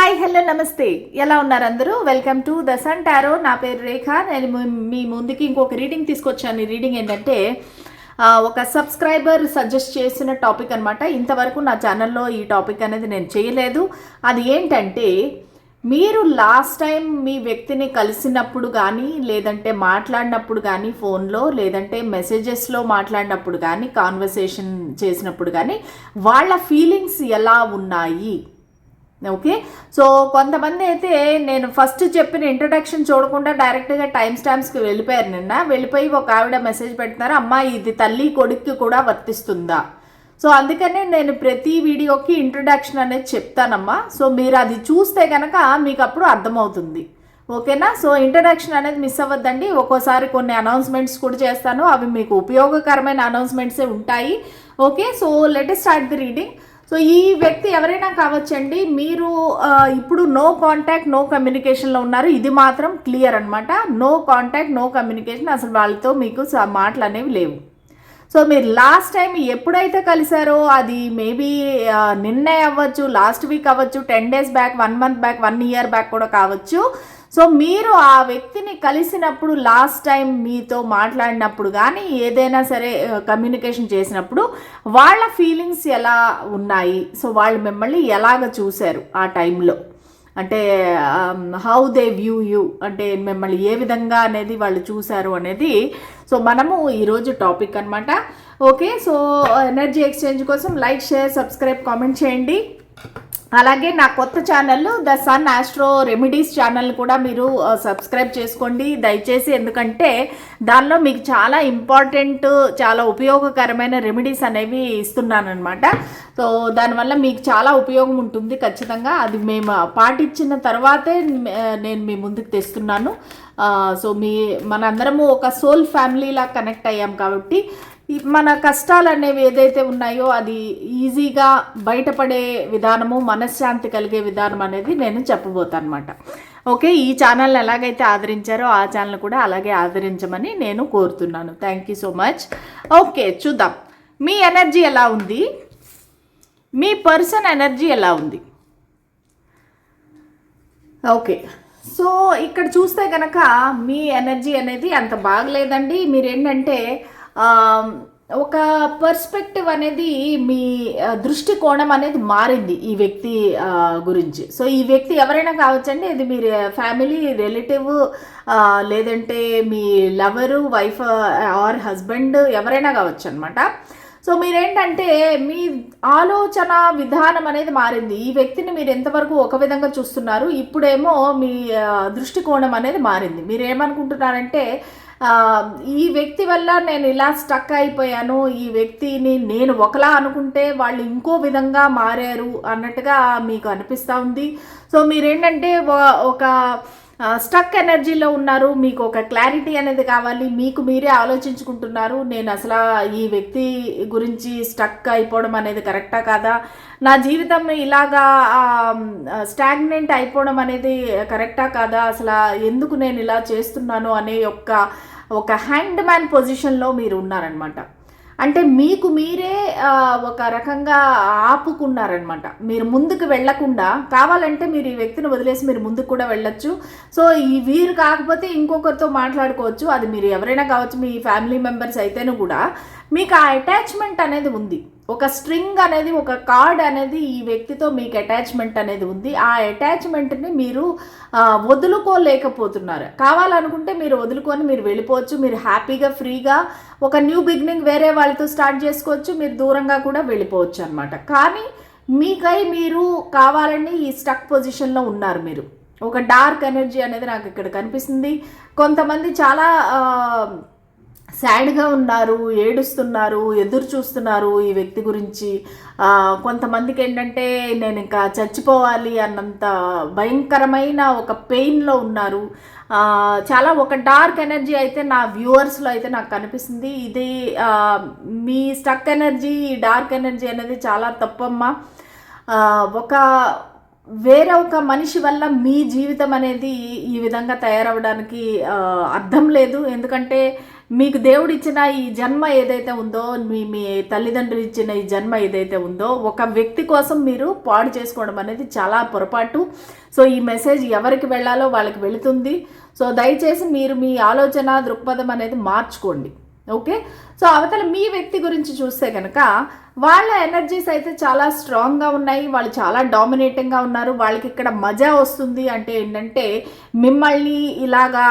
Hi hello నమస్తే, ఎలా ఉన్నారు అందరూ? Welcome to the sun tarot. నా పేరు రేఖ. నేను మీ ముందుకి ఇంకొక రీడింగ్ తీసుకొచ్చాను. ఈ రీడింగ్ ఏంటంటే ఒక సబ్స్క్రైబర్ సజెస్ట్ చేసిన టాపిక్ అనమాట. ఇంతవరకు నా ఛానల్లో ఈ టాపిక్ అనేది నేను చేయలేదు. అది ఏంటంటే, మీరు లాస్ట్ టైం మీ వ్యక్తిని కలిసినప్పుడు కానీ, లేదంటే మాట్లాడినప్పుడు కానీ, ఫోన్లో లేదంటే మెసేజెస్లో మాట్లాడినప్పుడు కానీ, కాన్వర్సేషన్ చేసినప్పుడు కానీ వాళ్ళ ఫీలింగ్స్ ఎలా ఉన్నాయి? ఓకే. సో కొంతమంది అయితే నేను ఫస్ట్ చెప్పిన ఇంట్రడక్షన్ చూడకుండా డైరెక్ట్గా టైం స్టాంప్స్కి వెళ్ళిపోయారు. వెళ్ళిపోయి ఒక ఆవిడ మెసేజ్ పెడుతున్నారు, అమ్మా ఇది తల్లి కొడుక్కి కూడా వర్తిస్తుందా? సో అందుకనే నేను ప్రతి వీడియోకి ఇంట్రడక్షన్ అనేది చెప్తానమ్మా. సో మీరు అది చూస్తే కనుక మీకు అప్పుడు అర్థమవుతుంది. ఓకేనా? సో ఇంట్రడక్షన్ అనేది మిస్ అవ్వద్దండి. ఒక్కోసారి కొన్ని అనౌన్స్మెంట్స్ కూడా చేస్తాను, అవి మీకు ఉపయోగకరమైన అనౌన్స్మెంట్సే ఉంటాయి. Okay, so let start the reading. So ఈ వ్యక్తి ఎవరైనా కావచ్చండి. మీరు ఇప్పుడు నో కాంటాక్ట్ నో కమ్యూనికేషన్లో ఉన్నారు. ఇది మాత్రం క్లియర్ అనమాట. నో కాంటాక్ట్ నో కమ్యూనికేషన్, అసలు వాళ్ళతో మీకు మాటలు అనేవి లేవు. సో మీరు లాస్ట్ టైం ఎప్పుడైతే కలిసారో అది మేబీ నిన్నే అవ్వచ్చు, లాస్ట్ వీక్ అవ్వచ్చు, 10 days back, 1 month back, 1 year back కూడా కావచ్చు. సో మీరు ఆ వ్యక్తిని కలిసినప్పుడు, లాస్ట్ టైం మీతో మాట్లాడినప్పుడు కానీ, ఏదైనా సరే కమ్యూనికేషన్ చేసినప్పుడు వాళ్ళ ఫీలింగ్స్ ఎలా ఉన్నాయి? సో వాళ్ళు మిమ్మల్ని ఎలాగ చూశారు ఆ టైంలో? అంటే హౌ దే వ్యూ యూ, అంటే మిమ్మల్ని ఏ విధంగా అనేది వాళ్ళు చూశారు అనేది సో మనము ఈరోజు టాపిక్ అనమాట. ఓకే, సో ఎనర్జీ ఎక్స్చేంజ్ కోసం లైక్, షేర్, సబ్స్క్రైబ్, కామెంట్ చేయండి. అలాగే నా కొత్త channel the sun astro remedies channel కూడా మీరు సబ్స్క్రైబ్ చేసుకోండి దయచేసి. ఎందుకంటే దానిలో మీకు చాలా ఇంపార్టెంట్, చాలా ఉపయోగకరమైన రెమెడీస్ అనేవి ఇస్తున్నాను అనమాట. సో దానివల్ల మీకు చాలా ఉపయోగం ఉంటుంది ఖచ్చితంగా. అది మేము పాటించిన తర్వాతే నేను మీ ముందుకు తెస్తున్నాను. సో మనందరము ఒక సోల్ ఫ్యామిలీలా కనెక్ట్ అయ్యాం కాబట్టి మన కష్టాలు అనేవి ఏదైతే ఉన్నాయో అది ఈజీగా బయటపడే విధానము, మనశ్శాంతి కలిగే విధానం అనేది నేను చెప్పబోతాను అనమాట. ఓకే, ఈ ఛానల్ని ఎలాగైతే ఆదరించారో ఆ ఛానల్ కూడా అలాగే ఆదరించమని నేను కోరుతున్నాను. Thank you so much. Okay, చూద్దాం మీ ఎనర్జీ ఎలా ఉంది, మీ పర్సన్ ఎనర్జీ ఎలా ఉంది. ఓకే, సో ఇక్కడ చూస్తే కనుక మీ ఎనర్జీ అనేది అంత బాగలేదండి. మీరేంటంటే ఒక పర్స్పెక్టివ్ అనేది, మీ దృష్టికోణం అనేది మారింది ఈ వ్యక్తి గురించి. సో ఈ వ్యక్తి ఎవరైనా కావచ్చండి. ఇది మీ ఫ్యామిలీ, రిలేటివ్, లేదంటే మీ లవరు, వైఫ్ ఆర్ హస్బెండ్, ఎవరైనా కావచ్చు అనమాట. సో మీరేంటంటే మీ ఆలోచన విధానం అనేది మారింది. ఈ వ్యక్తిని మీరు ఎంతవరకు ఒక విధంగా చూస్తున్నారు, ఇప్పుడేమో మీ దృష్టికోణం అనేది మారింది. మీరు ఏమనుకుంటున్నారంటే, ఈ వ్యక్తి వల్ల నేను ఇలా స్టక్ అయిపోయాను, ఈ వ్యక్తిని నేను ఒకలా అనుకుంటే వాళ్ళు ఇంకో విధంగా మారారు అన్నట్టుగా మీకు అనిపిస్తూ ఉంది. సో మీరేంటంటే ఒక స్టక్ ఎనర్జీలో ఉన్నారు. మీకు ఒక క్లారిటీ అనేది కావాలి. మీకు మీరే ఆలోచించుకుంటున్నారు, నేను అసలు ఈ వ్యక్తి గురించి స్టక్ అయిపోవడం అనేది కరెక్టా కాదా, నా జీవితం ఇలాగా స్టాగ్నెంట్ అయిపోవడం అనేది కరెక్టా కాదా, అసలు ఎందుకు నేను ఇలా చేస్తున్నాను అనే ఒక హ్యాండ్ మ్యాన్ పొజిషన్లో మీరు ఉన్నారనమాట. అంటే మీకు మీరే ఒక రకంగా ఆపుకున్నారనమాట. మీరు ముందుకు వెళ్లకుండా, కావాలంటే మీరు ఈ వ్యక్తిని వదిలేసి మీరు ముందుకు కూడా వెళ్ళొచ్చు. సో ఈ వీరు కాకపోతే ఇంకొకరితో మాట్లాడుకోవచ్చు. అది మీరు ఎవరైనా కావచ్చు, మీ ఫ్యామిలీ మెంబర్స్ అయితేనూ కూడా మీకు ఆ అటాచ్మెంట్ అనేది ఉంది. ఒక స్ట్రింగ్ అనేది, ఒక కార్డ్ అనేది ఈ వ్యక్తితో మీకు అటాచ్మెంట్ అనేది ఉంది. ఆ అటాచ్మెంట్ని మీరు వదులుకోలేకపోతున్నారు. కావాలనుకుంటే మీరు వదులుకొని మీరు వెళ్ళిపోవచ్చు. మీరు హ్యాపీగా, ఫ్రీగా ఒక న్యూ బిగినింగ్ వేరే వాళ్ళతో స్టార్ట్ చేసుకోవచ్చు. మీరు దూరంగా కూడా వెళ్ళిపోవచ్చు అనమాట. కానీ మీకై మీరు కావాలని ఈ స్టక్ పొజిషన్లో ఉన్నారు. మీరు ఒక డార్క్ ఎనర్జీ అనేది నాకు ఇక్కడ కనిపిస్తుంది. కొంతమంది చాలా సాడ్గా ఉన్నారు, ఏడుస్తున్నారు, ఎదురు చూస్తున్నారు ఈ వ్యక్తి గురించి. కొంతమందికి ఏంటంటే నేను ఇంకా చచ్చిపోవాలి అన్నంత భయంకరమైన ఒక పెయిన్లో ఉన్నారు. చాలా ఒక డార్క్ ఎనర్జీ అయితే నా వ్యూవర్స్లో అయితే నాకు కనిపిస్తుంది. ఇది మీ స్టక్ ఎనర్జీ, డార్క్ ఎనర్జీ అనేది చాలా తప్పమ్మా. వేరే ఒక మనిషి వల్ల మీ జీవితం అనేది ఈ విధంగా తయారవడానికి అర్థం లేదు. ఎందుకంటే మీకు దేవుడు ఇచ్చిన ఈ జన్మ ఏదైతే ఉందో, మీ తల్లిదండ్రులు ఇచ్చిన ఈ జన్మ ఏదైతే ఉందో, ఒక వ్యక్తి కోసం మీరు పాడు చేసుకోవడం అనేది చాలా పొరపాటు. సో ఈ మెసేజ్ ఎవరికి వెళ్ళాలో వాళ్ళకి వెళుతుంది. సో దయచేసి మీరు మీ ఆలోచన దృక్పథం అనేది మార్చుకోండి. ఓకే, సో అవతల మీ వ్యక్తి గురించి చూస్తే కనుక వాళ్ళ ఎనర్జీస్ అయితే చాలా స్ట్రాంగ్గా ఉన్నాయి, వాళ్ళు చాలా డామినేటింగ్గా ఉన్నారు. వాళ్ళకి ఇక్కడ మజా వస్తుంది. అంటే ఏంటంటే మిమ్మల్ని ఇలాగా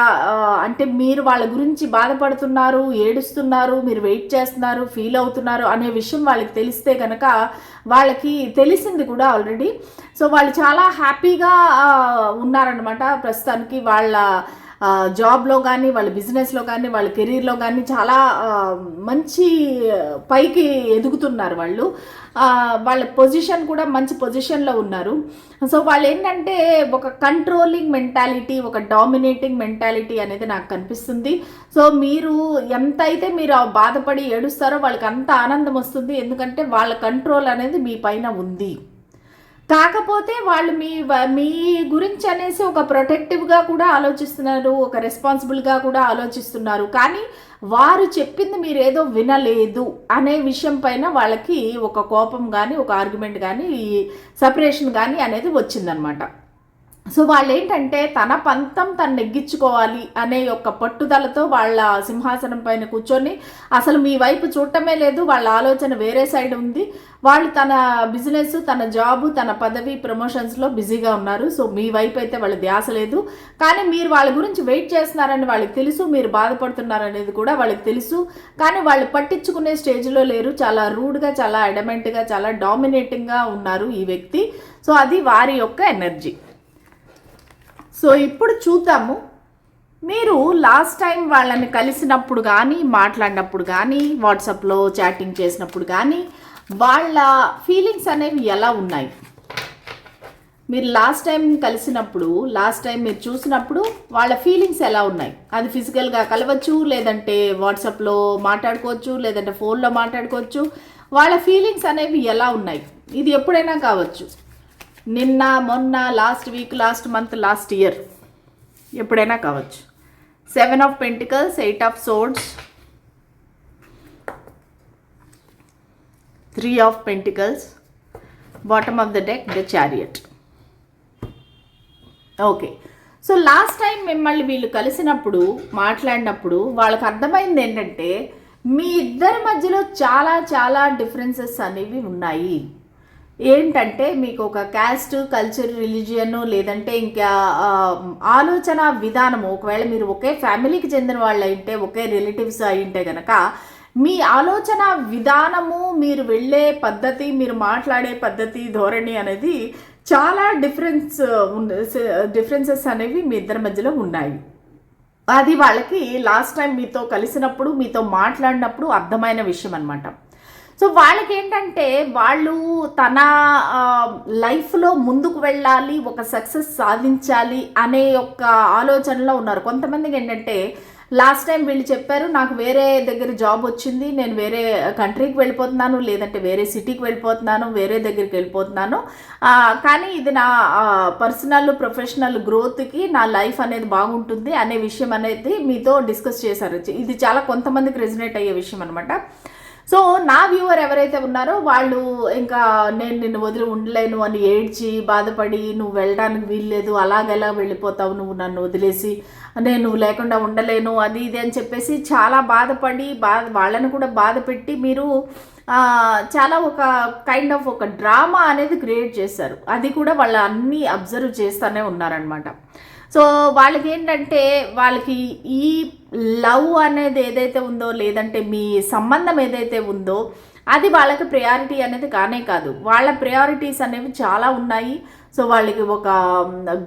అంటే మీరు వాళ్ళ గురించి బాధపడుతున్నారు, ఏడుస్తున్నారు, మీరు వెయిట్ చేస్తున్నారు, ఫీల్ అవుతున్నారు అనే విషయం వాళ్ళకి తెలిస్తే కనుక, వాళ్ళకి తెలిసింది కూడా ఆల్రెడీ. సో వాళ్ళు చాలా హ్యాపీగా ఉన్నారనమాట ప్రస్తుతానికి. వాళ్ళ జాబ్లో కానీ, వాళ్ళ బిజినెస్లో కానీ, వాళ్ళ కెరీర్లో కానీ చాలా మంచి పైకి ఎదుగుతున్నారు వాళ్ళు. వాళ్ళ పొజిషన్ కూడా మంచి పొజిషన్లో ఉన్నారు. సో వాళ్ళు ఏంటంటే ఒక కంట్రోలింగ్ మెంటాలిటీ, ఒక డామినేటింగ్ మెంటాలిటీ అనేది నాకు కనిపిస్తుంది. సో మీరు ఎంతైతే మీరు బాధపడి ఏడుస్తారో వాళ్ళకి అంత ఆనందం వస్తుంది. ఎందుకంటే వాళ్ళ కంట్రోల్ అనేది మీ పైన ఉంది. కాకపోతే వాళ్ళు మీ గురించి అనేసి ఒక ప్రొటెక్టివ్గా కూడా ఆలోచిస్తున్నారు, ఒక రెస్పాన్సిబుల్గా కూడా ఆలోచిస్తున్నారు. కానీ వారు చెప్పింది మీరు ఏదో వినలేదు అనే విషయం పైన వాళ్ళకి ఒక కోపం కానీ, ఒక ఆర్గ్యుమెంట్ కానీ, ఈ సపరేషన్ కానీ అనేది వచ్చిందనమాట. సో వాళ్ళు ఏంటంటే తన పంతం తను నెగ్గించుకోవాలి అనే ఒక పట్టుదలతో వాళ్ళ సింహాసనం పైన కూర్చొని అసలు మీ వైపు చూడటమే లేదు. వాళ్ళ ఆలోచన వేరే సైడ్ ఉంది. వాళ్ళు తన బిజినెస్, తన జాబు, తన పదవి, ప్రమోషన్స్లో బిజీగా ఉన్నారు. సో మీ వైపు అయితే వాళ్ళ ధ్యాస లేదు. కానీ మీరు వాళ్ళ గురించి వెయిట్ చేస్తున్నారని వాళ్ళకి తెలుసు, మీరు బాధపడుతున్నారనేది కూడా వాళ్ళకి తెలుసు. కానీ వాళ్ళు పట్టించుకునే స్టేజ్లో లేరు. చాలా రూడ్గా, చాలా అడమెంట్గా, చాలా డామినేటింగ్గా ఉన్నారు ఈ వ్యక్తి. సో అది వారి యొక్క ఎనర్జీ. సో ఇప్పుడు చూద్దాము, మీరు లాస్ట్ టైం వాళ్ళని కలిసినప్పుడు కానీ, మాట్లాడినప్పుడు కానీ, వాట్సాప్లో చాటింగ్ చేసినప్పుడు కానీ వాళ్ళ ఫీలింగ్స్ అనేవి ఎలా ఉన్నాయి? మీరు లాస్ట్ టైం కలిసినప్పుడు, లాస్ట్ టైం మీరు చూసినప్పుడు వాళ్ళ ఫీలింగ్స్ ఎలా ఉన్నాయి? అది ఫిజికల్గా కలవచ్చు, లేదంటే వాట్సాప్లో మాట్లాడుకోవచ్చు, లేదంటే ఫోన్లో మాట్లాడుకోవచ్చు. వాళ్ళ ఫీలింగ్స్ అనేవి ఎలా ఉన్నాయి? ఇది ఎప్పుడైనా కావచ్చు, నిన్న, మొన్న, last week, last month, last year, ఎప్పుడైనా కావచ్చు. 7 of Pentacles, 8 of Swords, 3 of Pentacles, bottom of the deck, the Chariot. Okay, so last time మిమ్మల్ని వీళ్ళు కలిసినప్పుడు, మాట్లాడినప్పుడు వాళ్ళకి అర్థమైంది ఏంటంటే మీ ఇద్దరి మధ్యలో చాలా చాలా డిఫరెన్సెస్ అనేవి ఉన్నాయి. ఏంటంటే మీకు ఒక క్యాస్ట్, కల్చర్, రిలీజియన్, లేదంటే ఇంకా ఆలోచన విధానము, ఒకవేళ మీరు ఒకే ఫ్యామిలీకి చెందిన వాళ్ళు అయితే, ఒకే రిలేటివ్స్ అయింటే కనుక మీ ఆలోచన విధానము, మీరు వెళ్ళే పద్ధతి, మీరు మాట్లాడే పద్ధతి, ధోరణి అనేది చాలా డిఫరెన్సెస్ అనేవి మీ ఇద్దరి మధ్యలో ఉన్నాయి. అది వాళ్ళకి లాస్ట్ టైం మీతో కలిసినప్పుడు, మీతో మాట్లాడినప్పుడు అర్థమైన విషయం అనమాట. సో వాళ్ళకి ఏంటంటే వాళ్ళు తన లైఫ్లో ముందుకు వెళ్ళాలి, ఒక సక్సెస్ సాధించాలి అనే ఒక ఆలోచనలో ఉన్నారు. కొంతమందికి ఏంటంటే లాస్ట్ టైం వీళ్ళు చెప్పారు, నాకు వేరే దగ్గర జాబ్ వచ్చింది, నేను వేరే కంట్రీకి వెళ్ళిపోతున్నాను, లేదంటే వేరే సిటీకి వెళ్ళిపోతున్నాను, వేరే దగ్గరికి వెళ్ళిపోతున్నాను, కానీ ఇది నా పర్సనల్, ప్రొఫెషనల్ గ్రోత్కి నా లైఫ్ అనేది బాగుంటుంది అనే విషయం అనేది మీతో డిస్కస్ చేశారు. ఇది చాలా కొంతమందికి రెజినేట్ అయ్యే విషయం అనమాట. సో నా వ్యూవర్ ఎవరైతే ఉన్నారో వాళ్ళు ఇంకా నేను నిన్ను వదిలి ఉండలేను అని ఏడ్చి బాధపడి, నువ్వు వెళ్ళడానికి వీల్లేదు, అలాగెలా వెళ్ళిపోతావు, నువ్వు నన్ను వదిలేసి, నేను లేకుండా ఉండలేను, అది ఇది అని చెప్పేసి చాలా బాధపడి వాళ్ళని కూడా బాధ పెట్టి మీరు చాలా ఒక కైండ్ ఆఫ్ ఒక డ్రామా అనేది క్రియేట్ చేశారు. అది కూడా వాళ్ళు అన్నీ అబ్జర్వ్ చేస్తూనే ఉన్నారనమాట. సో వాళ్ళకి ఏంటంటే వాళ్ళకి ఈ లవ్ అనేది ఏదైతే ఉందో, లేదంటే మీ సంబంధం ఏదైతే ఉందో అది వాళ్ళకి ప్రయారిటీ అనేది కానే కాదు. వాళ్ళ ప్రయారిటీస్ అనేవి చాలా ఉన్నాయి. సో వాళ్ళకి ఒక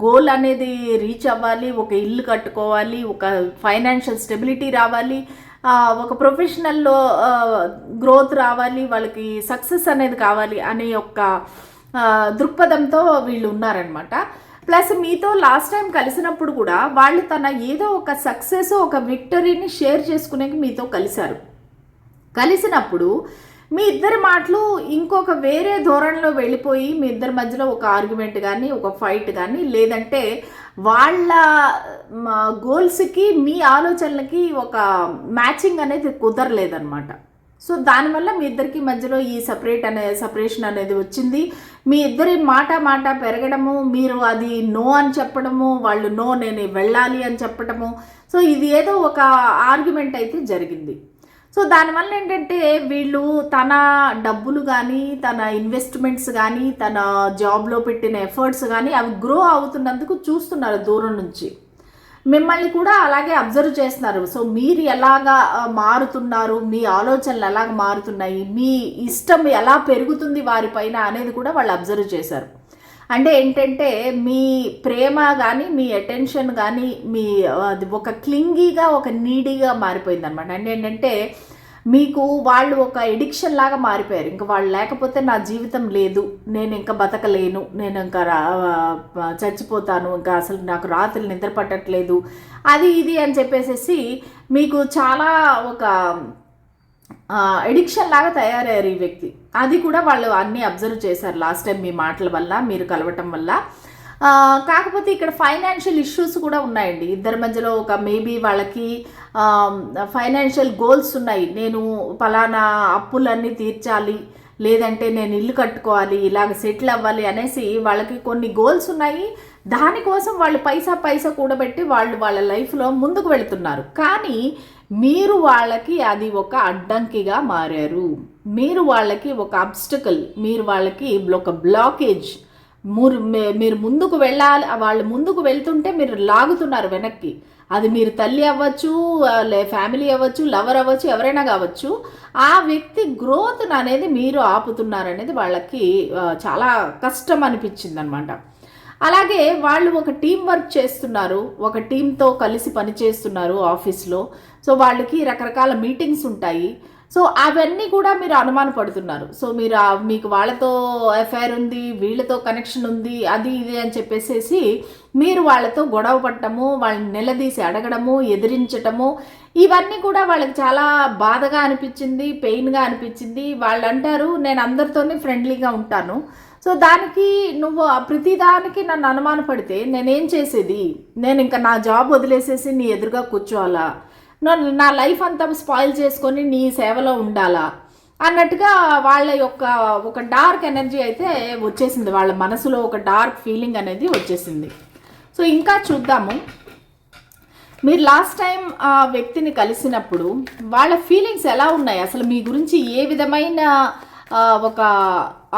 గోల్ అనేది రీచ్ అవ్వాలి, ఒక ఇల్లు కట్టుకోవాలి, ఒక ఫైనాన్షియల్ స్టెబిలిటీ రావాలి, ఒక ప్రొఫెషనల్లో గ్రోత్ రావాలి, వాళ్ళకి సక్సెస్ అనేది కావాలి అనే ఒక దృక్పథంతో వీళ్ళు ఉన్నారనమాట. ప్లస్ మీతో లాస్ట్ టైం కలిసినప్పుడు కూడా వాళ్ళు తన ఏదో ఒక సక్సెస్, ఒక విక్టరీని షేర్ చేసుకునేకి మీతో కలిశారు. కలిసినప్పుడు మీ ఇద్దరి మాటలు ఇంకొక వేరే ధోరణిలో వెళ్ళిపోయి మీ ఇద్దరి మధ్యలో ఒక ఆర్గ్యుమెంట్ కానీ ఒక ఫైట్ కానీ లేదంటే వాళ్ళ గోల్స్కి మీ ఆలోచనలకి ఒక మ్యాచింగ్ అనేది కుదరలేదన్నమాట. సో దానివల్ల మీ ఇద్దరికి మధ్యలో ఈ సపరేషన్ అనేది వచ్చింది. మీ ఇద్దరి మాట పెరగడము, మీరు అది నో అని చెప్పడము, వాళ్ళు నో నేను వెళ్ళాలి అని చెప్పడము. సో ఇది ఏదో ఒక ఆర్గ్యుమెంట్ అయితే జరిగింది. సో దానివల్ల ఏంటంటే వీళ్ళు తన డబ్బులు కానీ తన ఇన్వెస్ట్మెంట్స్ కానీ తన జాబ్లో పెట్టిన ఎఫర్ట్స్ కానీ అవి గ్రో అవుతున్నందుకు చూస్తున్నారు దూరం నుంచి. మిమ్మల్ని కూడా అలాగే అబ్జర్వ్ చేస్తున్నారు. సో మీరు ఎలాగా మారుతున్నారు, మీ ఆలోచనలు ఎలాగ మారుతున్నాయి, మీ ఇష్టం ఎలా పెరుగుతుంది వారిపైన అనేది కూడా వాళ్ళు అబ్జర్వ్ చేశారు. అంటే ఏంటంటే మీ ప్రేమ కానీ మీ అటెన్షన్ కానీ మీ అది ఒక క్లింగీగా ఒక నీడీగా మారిపోయింది అనమాట. అంటే ఏంటంటే మీకు వాళ్ళు ఒక ఎడిక్షన్ లాగా మారిపోయారు. ఇంకా వాళ్ళు లేకపోతే నా జీవితం లేదు, నేను ఇంకా బతకలేను, నేను ఇంకా చచ్చిపోతాను, ఇంకా అసలు నాకు రాత్రులు నిద్ర పట్టట్లేదు, అది ఇది అని చెప్పేసి మీకు చాలా ఒక ఎడిక్షన్ లాగా తయారయ్యారు ఈ వ్యక్తి. అది కూడా వాళ్ళు అన్నీ అబ్జర్వ్ చేశారు లాస్ట్ టైం మీ మాటల వల్ల, మీరు కలవటం వల్ల. కాకపోతే ఇక్కడ ఫైనాన్షియల్ ఇష్యూస్ కూడా ఉన్నాయండి ఇద్దరి మధ్యలో. ఒక మేబీ వాళ్ళకి ఫైనాన్షియల్ గోల్స్ ఉన్నాయి. నేను ఫలానా అప్పులన్నీ తీర్చాలి, లేదంటే నేను ఇల్లు కట్టుకోవాలి, ఇలాగ సెటిల్ అవ్వాలి అనేసి వాళ్ళకి కొన్ని గోల్స్ ఉన్నాయి. దానికోసం వాళ్ళు పైసా కూడబెట్టి వాళ్ళ లైఫ్లో ముందుకు వెళుతున్నారు. కానీ మీరు వాళ్ళకి అది ఒక అడ్డంకిగా మారారు. మీరు వాళ్ళకి ఒక అబ్స్టకల్, మీరు వాళ్ళకి ఒక బ్లాకేజ్. మీరు ముందుకు వెళ్ళాలి, వాళ్ళు ముందుకు వెళ్తుంటే మీరు లాగుతున్నారు వెనక్కి. అది మీరు తల్లి అవ్వచ్చు, ఫ్యామిలీ అవ్వచ్చు, లవర్ అవ్వచ్చు, ఎవరైనా కావచ్చు. ఆ వ్యక్తి గ్రోత్ అనేది మీరు ఆపుతున్నారనేది వాళ్ళకి చాలా కష్టం అనిపించింది అనమాట. అలాగే వాళ్ళు ఒక టీం వర్క్ చేస్తున్నారు, ఒక టీంతో కలిసి పని చేస్తున్నారు ఆఫీస్లో. సో వాళ్ళకి రకరకాల మీటింగ్స్ ఉంటాయి. సో అవన్నీ కూడా మీరు అనుమానపడుతున్నారు. సో మీకు వాళ్ళతో అఫైర్ ఉంది, వీళ్ళతో కనెక్షన్ ఉంది, అది ఇది అని చెప్పేసి మీరు వాళ్ళతో గొడవ పడటము, వాళ్ళని నిలదీసి అడగడము, ఎదిరించటము, ఇవన్నీ కూడా వాళ్ళకి చాలా బాధగా అనిపించింది, పెయిన్గా అనిపించింది. వాళ్ళు అంటారు నేను అందరితోనే ఫ్రెండ్లీగా ఉంటాను, సో దానికి నువ్వు ప్రతిదానికి నన్ను అనుమానపడితే నేనేం చేసేది, నేను ఇంకా నా జాబ్ వదిలేసేసి నీ ఎదురుగా కూర్చోవాలా, నా లైఫ్ అంతా స్పాయిల్ చేసుకొని నీ సేవలో ఉండాలా అన్నట్టుగా వాళ్ళ యొక్క ఒక డార్క్ ఎనర్జీ అయితే వచ్చేసింది. వాళ్ళ మనసులో ఒక డార్క్ ఫీలింగ్ అనేది వచ్చేసింది. సో ఇంకా చూద్దాము. మీరు లాస్ట్ టైం ఆ వ్యక్తిని కలిసినప్పుడు వాళ్ళ ఫీలింగ్స్ ఎలా ఉన్నాయి, అసలు మీ గురించి ఏ విధమైన ఒక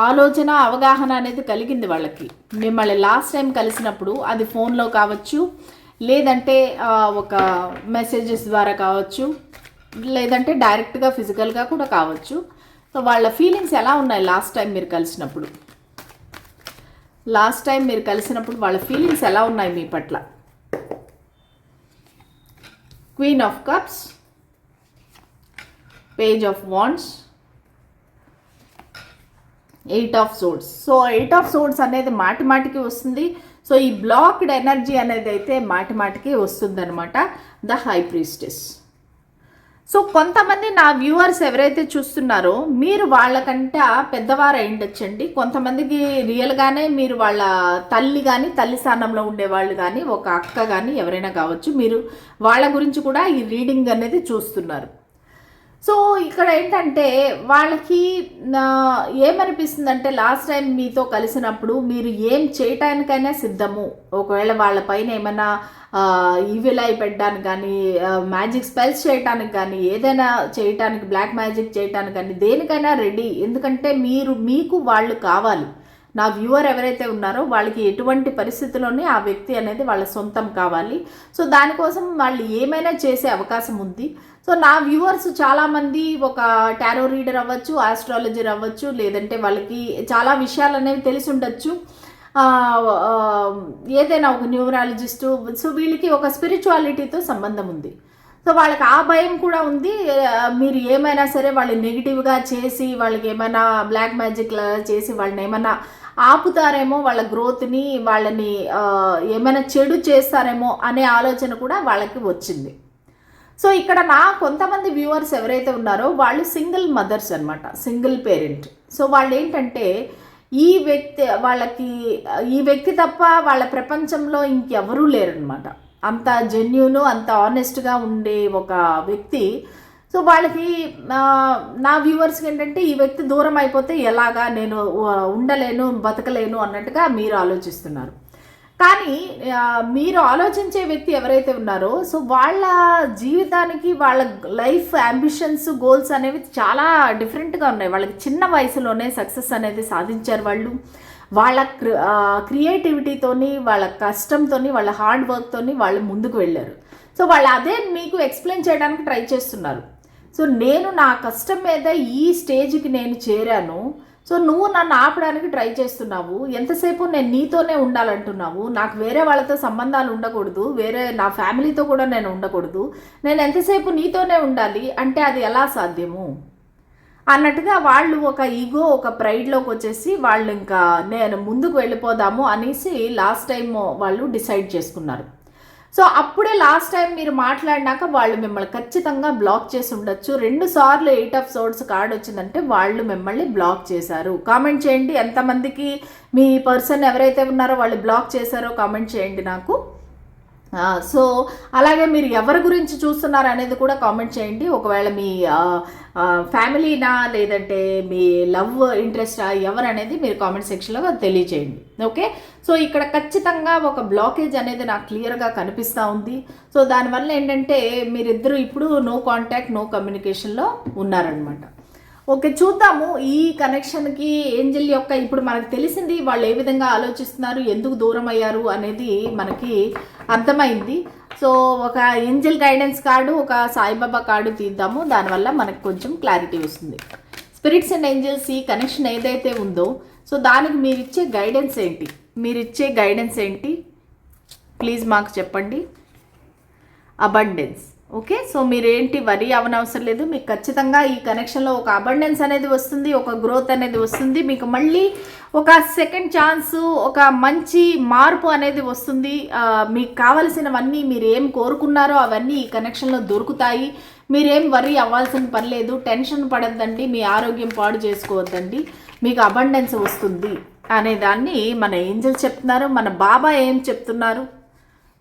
ఆలోచన అవగాహన అనేది కలిగింది వాళ్ళకి మిమ్మల్ని లాస్ట్ టైం కలిసినప్పుడు. అది ఫోన్లో కావచ్చు, లేదంటే ఒక మెసేజెస్ ద్వారా కావచ్చు, లేదంటే డైరెక్ట్గా ఫిజికల్గా కూడా కావచ్చు. సో వాళ్ళ ఫీలింగ్స్ ఎలా ఉన్నాయి లాస్ట్ టైం మీరు కలిసినప్పుడు వాళ్ళ ఫీలింగ్స్ ఎలా ఉన్నాయి మీ పట్ల? Queen of cups, page of wands, eight of swords. So eight of swords అనేది మాటికి వస్తుంది. సో ఈ బ్లాక్డ్ ఎనర్జీ అనేది అయితే మాటికి వస్తుంది అనమాట. The high priestess. సో కొంతమంది నా వ్యూవర్స్ ఎవరైతే చూస్తున్నారో మీరు వాళ్ళకంట పెద్దవారు అయిండొచ్చండి. కొంతమందికి రియల్గానే మీరు వాళ్ళ తల్లి కానీ, తల్లి స్థానంలో ఉండేవాళ్ళు కానీ, ఒక అక్క కానీ ఎవరైనా కావచ్చు, మీరు వాళ్ళ గురించి కూడా ఈ రీడింగ్ అనేది చూస్తున్నారు. సో ఇక్కడ ఏంటంటే వాళ్ళకి ఏమనిపిస్తుందంటే లాస్ట్ టైం మీతో కలిసినప్పుడు మీరు ఏం చేయటానికైనా సిద్ధము. ఒకవేళ వాళ్ళ పైన ఏమైనా ఈవిల్ అయి పెట్టడానికి కానీ, మ్యాజిక్ స్పెల్స్ చేయటానికి కానీ, ఏదైనా చేయటానికి, బ్లాక్ మ్యాజిక్ చేయటానికి కానీ, దేనికైనా రెడీ. ఎందుకంటే మీకు వాళ్ళు కావాలి. నా వ్యూవర్ ఎవరైతే ఉన్నారో వాళ్ళకి ఎటువంటి పరిస్థితుల్లోనే ఆ వ్యక్తి అనేది వాళ్ళ సొంతం కావాలి. సో దానికోసం వాళ్ళు ఏమైనా చేసే అవకాశం ఉంది. సో నా వ్యూవర్స్ చాలామంది ఒక టారో రీడర్ అవ్వచ్చు, ఆస్ట్రాలజర్ అవ్వచ్చు, లేదంటే వాళ్ళకి చాలా విషయాలు అనేవి తెలిసి ఉండొచ్చు, ఏదైనా ఒక న్యూమరాలజిస్టు. సో వీళ్ళకి ఒక స్పిరిచువాలిటీతో సంబంధం ఉంది. సో వాళ్ళకి ఆ భయం కూడా ఉంది. మీరు ఏమైనా సరే వాళ్ళు నెగిటివ్గా చేసి, వాళ్ళకి ఏమైనా బ్లాక్ మ్యాజిక్ చేసి వాళ్ళని ఏమైనా ఆపుతారేమో, వాళ్ళ గ్రోత్ని, వాళ్ళని ఏమైనా చెడు చేస్తారేమో అనే ఆలోచన కూడా వాళ్ళకి వచ్చింది. సో ఇక్కడ నా కొంతమంది వ్యూవర్స్ ఎవరైతే ఉన్నారో వాళ్ళు సింగిల్ మదర్స్ అనమాట, సింగిల్ పేరెంట్. సో వాళ్ళు ఏంటంటే ఈ వ్యక్తి తప్ప వాళ్ళ ప్రపంచంలో ఇంకెవరూ లేరనమాట. అంత జెన్యూను, అంత ఆనెస్ట్గా ఉండే ఒక వ్యక్తి. సో వాళ్ళకి నా వ్యూవర్స్కి ఏంటంటే ఈ వ్యక్తి దూరం అయిపోతే ఎలాగా, నేను ఉండలేను, బతకలేను అన్నట్టుగా మీరు ఆలోచిస్తున్నారు. కానీ మీరు ఆలోచించే వ్యక్తి ఎవరైతే ఉన్నారో సో వాళ్ళ జీవితానికి, వాళ్ళ లైఫ్ అంబిషన్స్, గోల్స్ అనేవి చాలా డిఫరెంట్గా ఉన్నాయి. వాళ్ళకి చిన్న వయసులోనే సక్సెస్ అనేది సాధించారు వాళ్ళు. వాళ్ళ క్రియేటివిటీతోని, వాళ్ళ కష్టంతోని, వాళ్ళ హార్డ్ వర్క్తోని వాళ్ళు ముందుకు వెళ్ళారు. సో వాళ్ళు అదే మీకు ఎక్స్ప్లెయిన్ చేయడానికి ట్రై చేస్తున్నారు. సో నేను నా కష్టం మీద ఈ స్టేజ్కి నేను చేరాను, సో నువ్వు నన్ను ఆపడానికి ట్రై చేస్తున్నావు, ఎంతసేపు నేను నీతోనే ఉండాలంటున్నావు, నాకు వేరే వాళ్ళతో సంబంధాలు ఉండకూడదు, వేరే నా ఫ్యామిలీతో కూడా నేను ఉండకూడదు, నేను ఎంతసేపు నీతోనే ఉండాలి అంటే అది ఎలా సాధ్యము అన్నట్టుగా వాళ్ళు ఒక ఈగో, ఒక ప్రైడ్లోకి వచ్చేసి వాళ్ళు ఇంకా నేను ముందుకు వెళ్ళిపోదాము అనేసి లాస్ట్ టైం వాళ్ళు డిసైడ్ చేసుకున్నారు. సో అప్పుడే లాస్ట్ టైం మీరు మాట్లాడినాక వాళ్ళు మిమ్మల్ని ఖచ్చితంగా బ్లాక్ చేసి ఉండొచ్చు. 2 సార్లు 8 ఆఫ్ సోర్డ్స్ కార్డ్ వచ్చిందంటే వాళ్ళు మిమ్మల్ని బ్లాక్ చేశారు. కామెంట్ చేయండి ఎంతమందికి మీ పర్సన్ ఎవరైతే ఉన్నారో వాళ్ళు బ్లాక్ చేశారో కామెంట్ చేయండి నాకు. సో అలాగే మీరు ఎవరి గురించి చూస్తున్నారు అనేది కూడా కామెంట్ చేయండి. ఒకవేళ మీ ఫ్యామిలీనా లేదంటే మీ లవ్ ఇంట్రెస్టా ఎవరనేది మీరు కామెంట్ సెక్షన్లో తెలియచేయండి. ఓకే, సో ఇక్కడ ఖచ్చితంగా ఒక బ్లాకేజ్ అనేది నాకు క్లియర్గా కనిపిస్తూ ఉంది. సో దానివల్ల ఏంటంటే మీరిద్దరూ ఇప్పుడు నో కాంటాక్ట్, నో కమ్యూనికేషన్లో ఉన్నారనమాట. ఓకే, చూద్దాము ఈ కనెక్షన్కి ఏంజల్ యొక్క ఇప్పుడు మనకు తెలిసింది వాళ్ళు ఏ విధంగా ఆలోచిస్తున్నారు, ఎందుకు దూరం అయ్యారు అనేది మనకి అర్థమైంది. సో ఒక ఏంజల్ గైడెన్స్ కార్డు, ఒక సాయిబాబా కార్డు తీద్దాము, దానివల్ల మనకు కొంచెం క్లారిటీ వస్తుంది. స్పిరిట్స్ అండ్ ఏంజల్స్ ఈ కనెక్షన్ ఏదైతే ఉందో సో దానికి మీరిచ్చే గైడెన్స్ ఏంటి ప్లీజ్ మాకు చెప్పండి. అబండెన్స్. ఓకే, సో మీరేంటి వరి అవనవసరం లేదు, మీకు ఖచ్చితంగా ఈ కనెక్షన్లో ఒక అబండెన్స్ అనేది వస్తుంది, ఒక గ్రోత్ అనేది వస్తుంది, మీకు మళ్ళీ ఒక సెకండ్ ఛాన్సు, ఒక మంచి మార్పు అనేది వస్తుంది. మీకు కావలసినవన్నీ మీరు ఏం కోరుకున్నారో అవన్నీ ఈ కనెక్షన్లో దొరుకుతాయి. మీరేం వరి అవ్వాల్సిన పని లేదు, టెన్షన్ పడద్దండి, మీ ఆరోగ్యం పాడు చేసుకోవద్దండి, మీకు అబండెన్స్ వస్తుంది అనేదాన్ని మన ఏంజల్స్ చెప్తున్నారు. మన బాబా ఏం చెప్తున్నారు?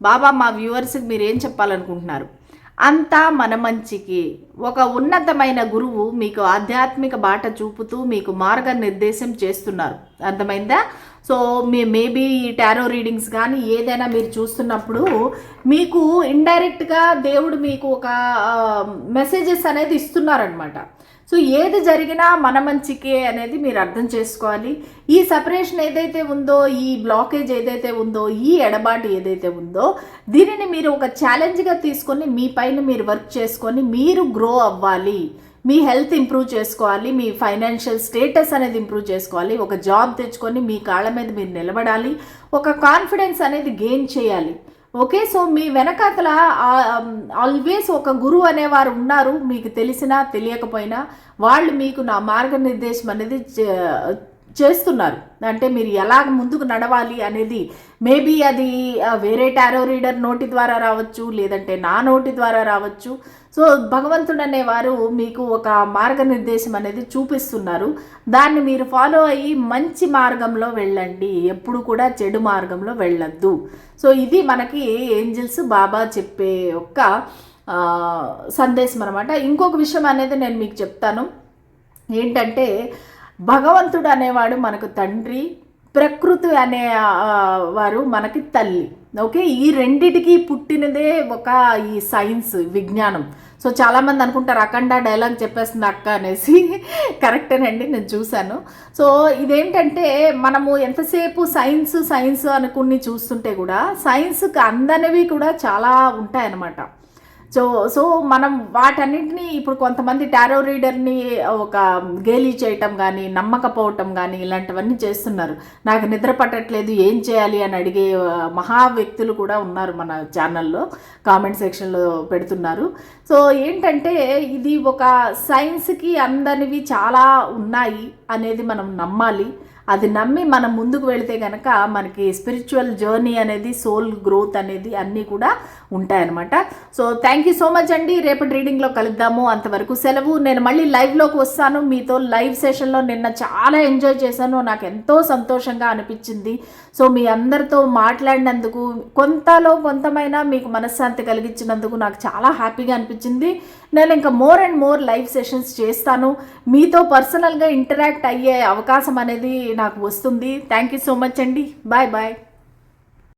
బాబా మా వ్యూవర్స్కి మీరు ఏం చెప్పాలనుకుంటున్నారు? అంతా మన మంచికి. ఒక ఉన్నతమైన గురువు మీకు ఆధ్యాత్మిక బాట చూపుతూ మీకు మార్గనిర్దేశం చేస్తున్నారు. అర్థమైందా? సో మేబీ ఈ టారో రీడింగ్స్ కానీ ఏదైనా మీరు చూస్తున్నప్పుడు మీకు ఇండైరెక్ట్గా దేవుడు మీకు ఒక మెసేజెస్ అనేది ఇస్తున్నారనమాట. సో ఏది జరిగినా మన మంచికే అనేది మీరు అర్థం చేసుకోవాలి. ఈ సపరేషన్ ఏదైతే ఉందో, ఈ బ్లాకేజ్ ఏదైతే ఉందో, ఈ ఎడబాటు ఏదైతే ఉందో దీనిని మీరు ఒక ఛాలెంజ్గా తీసుకొని మీ పైన మీరు వర్క్ చేసుకొని మీరు గ్రో అవ్వాలి, మీ హెల్త్ ఇంప్రూవ్ చేసుకోవాలి, మీ ఫైనాన్షియల్ స్టేటస్ అనేది ఇంప్రూవ్ చేసుకోవాలి, ఒక జాబ్ తెచ్చుకొని మీ కాళ్ళ మీద మీరు నిలబడాలి, ఒక కాన్ఫిడెన్స్ అనేది గెయిన్ చేయాలి. ఓకే, సో మీ వెనకాతల ఆల్వేస్ ఒక గురువు అనేవారు ఉన్నారు, మీకు తెలిసినా తెలియకపోయినా వాళ్ళు మీకు నా మార్గనిర్దేశం అనేది చేస్తున్నారు. అంటే మీరు ఎలా ముందుకు నడవాలి అనేది మేబీ అది వేరే టారో రీడర్ నోటి ద్వారా రావచ్చు, లేదంటే నా నోటి ద్వారా రావచ్చు. సో భగవంతుడు అనేవారు మీకు ఒక మార్గనిర్దేశం అనేది చూపిస్తున్నారు. దాన్ని మీరు ఫాలో అయ్యి మంచి మార్గంలో వెళ్ళండి, ఎప్పుడు కూడా చెడు మార్గంలో వెళ్ళొద్దు. సో ఇది మనకి ఏంజల్స్ బాబా చెప్పే ఒక సందేశం అనమాట. ఇంకొక విషయం అనేది నేను మీకు చెప్తాను ఏంటంటే, భగవంతుడు అనేవాడు మనకు తండ్రి, ప్రకృతి అనే వారు మనకి తల్లి. ఓకే, ఈ రెండిటికి పుట్టినదే ఒక ఈ సైన్స్, విజ్ఞానం. సో చాలామంది అనుకుంటారు అఖండ డైలాగ్ చెప్పేస్తుంది అక్క అనేసి. కరెక్టేనండి, నేను చూశాను. సో ఇదేంటంటే మనము ఎంతసేపు సైన్స్ అనుకుని చూస్తుంటే కూడా సైన్స్కి అందనివి కూడా చాలా ఉంటాయన్నమాట. సో మనం వాటన్నింటినీ ఇప్పుడు కొంతమంది టారో రీడర్ని ఒక గేలీ చేయటం కానీ, నమ్మకపోవటం కానీ ఇలాంటివన్నీ చేస్తున్నారు. నాకు నిద్ర పట్టట్లేదు ఏం చేయాలి అని అడిగే మహా వ్యక్తులు కూడా ఉన్నారు మన ఛానల్లో, కామెంట్ సెక్షన్లో పెడుతున్నారు. సో ఏంటంటే ఇది ఒక సైన్స్కి అందనివి చాలా ఉన్నాయి అనేది మనం నమ్మాలి. అది నమ్మి మనం ముందుకు వెళితే కనుక మనకి స్పిరిచువల్ జర్నీ అనేది, సోల్ గ్రోత్ అనేది అన్నీ కూడా ఉంటాయన్నమాట. So thank you so much అండి. రేపటి రీడింగ్లో కలుద్దాము. అంతవరకు సెలవు. నేను మళ్ళీ లైవ్లోకి వస్తాను మీతో. లైవ్ సెషన్లో నిన్న చాలా ఎంజాయ్ చేశాను, నాకు ఎంతో సంతోషంగా అనిపించింది. సో మీ అందరితో మాట్లాడినందుకు, కొంతమైనా మీకు మనశ్శాంతి కలిగించినందుకు నాకు చాలా హ్యాపీగా అనిపించింది. నేను ఇంకా more and more live sessions చేస్తాను. మీతో పర్సనల్గా ఇంటరాక్ట్ అయ్యే అవకాశం అనేది నాకు వస్తుంది. థ్యాంక్ యూ సో మచ్ అండి. Bye bye.